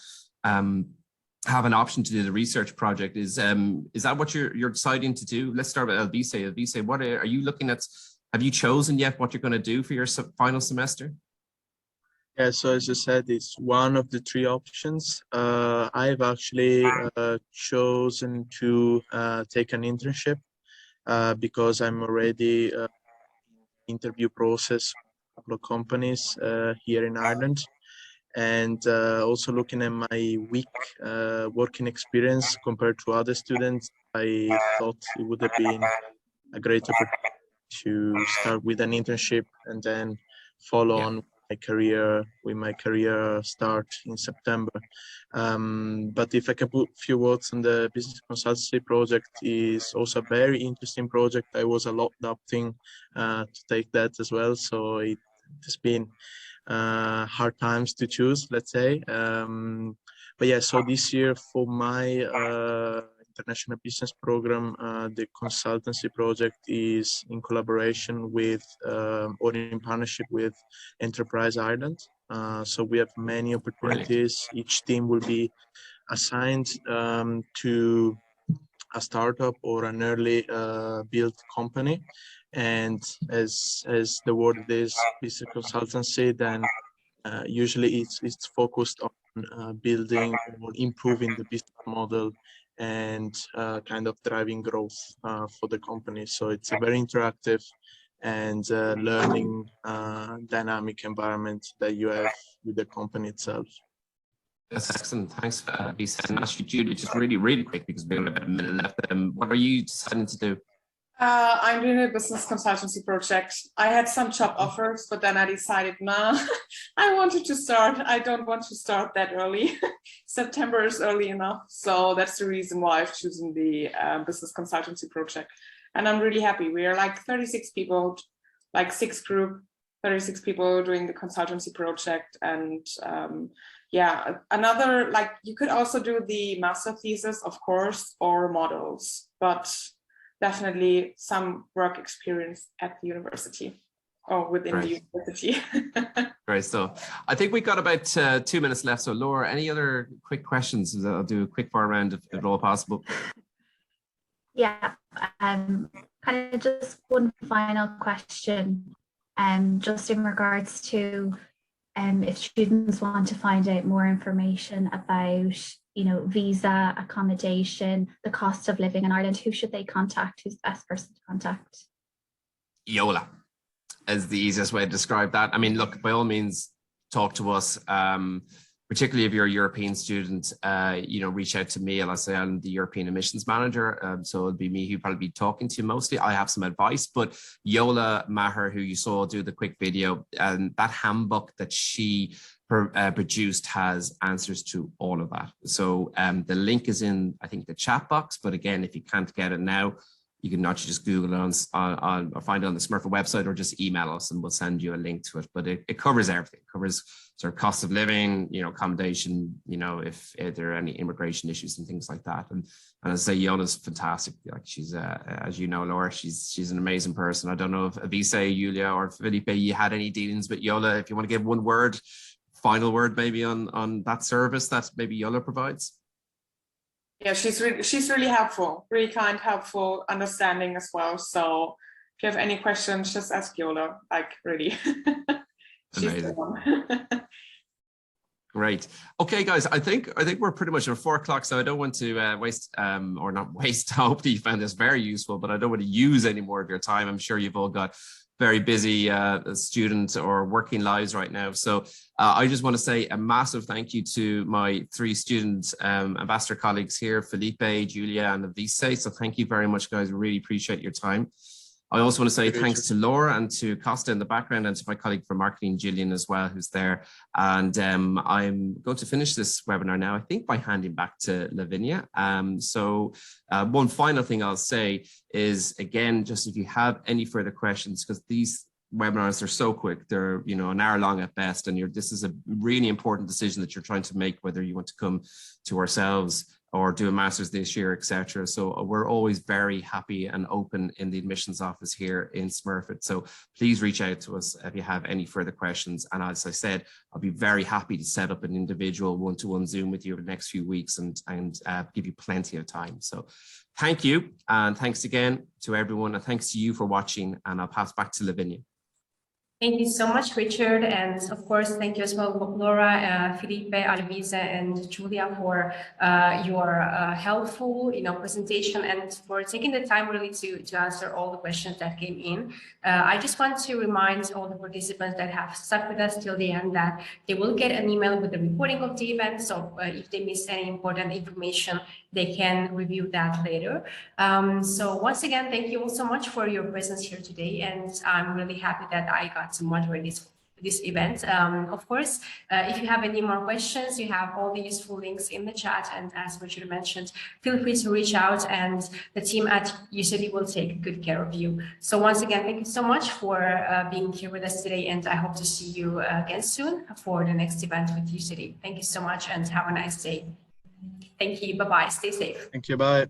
have an option to do the research project. Is that what you're deciding to do? Let's start with Elvise. Elvise, what are you looking at? Have you chosen yet what you're going to do for your final semester? Yeah, so as you said, it's one of the three options. I've actually chosen to take an internship because I'm already interview process for a couple of companies here in Ireland. And also looking at my week working experience compared to other students, I thought it would have been a great opportunity to start with an internship and then follow on with my career start in September. But if I can put a few words on the business consultancy project, is also a very interesting project. I was a lot doubting to take that as well. So it has been hard times to choose, let's say. But yeah, so this year for my international business program, the consultancy project is in collaboration with or in partnership with Enterprise Ireland. So we have many opportunities. Each team will be assigned to a startup or an early built company. And as the word is business consultancy, then usually it's focused on building or improving the business model and kind of driving growth for the company. So it's a very interactive and learning dynamic environment that you have with the company itself. That's excellent. Thanks for that, Lisa. And actually, Julie, just really quick, because we have about a minute left. What are you deciding to do? I'm doing a business consultancy project. I had some job offers, but then I decided, nah, I wanted to start. I don't want to start that early. September is early enough. So that's the reason why I've chosen the business consultancy project. And I'm really happy. We are like 36 people, like 6 group, 36 people doing the consultancy project. And yeah, another, like you could also do the master thesis, of course, or models, but definitely some work experience at the university or within the university. Great stuff. I think we got about 2 minutes left. So Laura, any other quick questions? I'll do a quick fire round if at all possible. Yeah, kind of just one final question, just in regards to if students want to find out more information about, you know, visa, accommodation, the cost of living in Ireland, who should they contact? Who's the best person to contact? Yola is the easiest way to describe that. I mean, look, by all means, talk to us. particularly if you're a European student, reach out to me. And I'll say I'm the European admissions manager. So it'll be me who probably be talking to you mostly. I have some advice, but Yola Maher, who you saw do the quick video, and that handbook that she produced has answers to all of that. So the link is in, I think, the chat box. But again, if you can't get it now, you can actually just Google it or find it on the Smurfit website, or just email us and we'll send you a link to it. But it covers everything. It covers sort of cost of living, accommodation, if there are any immigration issues and things like that. And as I say, Yola's fantastic. Like she's, as you know, Laura, she's an amazing person. I don't know if Avise, Julia, or Felipe, you had any dealings with Yola. If you want to give one word, final word maybe on that service that maybe Yola provides. Yeah, she's really helpful, really kind, helpful, understanding as well. So if you have any questions, just ask Yola, like really. She's the one. Great. Okay, guys, I think we're pretty much at 4 o'clock, so I don't want to waste, or not waste, I hope that you found this very useful, but I don't want to use any more of your time. I'm sure you've all got very busy student or working lives right now. So I just want to say a massive thank you to my 3 student ambassador colleagues here, Felipe, Julia, and Avise. So thank you very much, guys. Really appreciate your time. I also want to say thanks to Laura and to Costa in the background, and to my colleague for marketing, Gillian, as well, who's there. And I'm going to finish this webinar now, I think, by handing back to Lavinia. So one final thing I'll say is, again, just if you have any further questions, because these webinars are so quick, they're an hour long at best, and this is a really important decision that you're trying to make, whether you want to come to ourselves or do a master's this year, etc. So we're always very happy and open in the admissions office here in Smurfit. So please reach out to us if you have any further questions. And as I said, I'll be very happy to set up an individual one-to-one Zoom with you over the next few weeks and give you plenty of time. So thank you. And thanks again to everyone. And thanks to you for watching. And I'll pass back to Lavinia. Thank you so much, Richard. And of course, thank you as well, Laura, Felipe, Alvise, and Julia for your helpful presentation, and for taking the time really to answer all the questions that came in. I just want to remind all the participants that have stuck with us till the end that they will get an email with the recording of the event. So if they miss any important information, they can review that later. So once again, thank you all so much for your presence here today. And I'm really happy that I got to moderate this event. Of course, if you have any more questions, you have all the useful links in the chat. And as Richard mentioned, feel free to reach out, and the team at UCD will take good care of you. So once again, thank you so much for being here with us today. And I hope to see you again soon for the next event with UCD. Thank you so much and have a nice day. Thank you. Bye-bye. Stay safe. Thank you. Bye.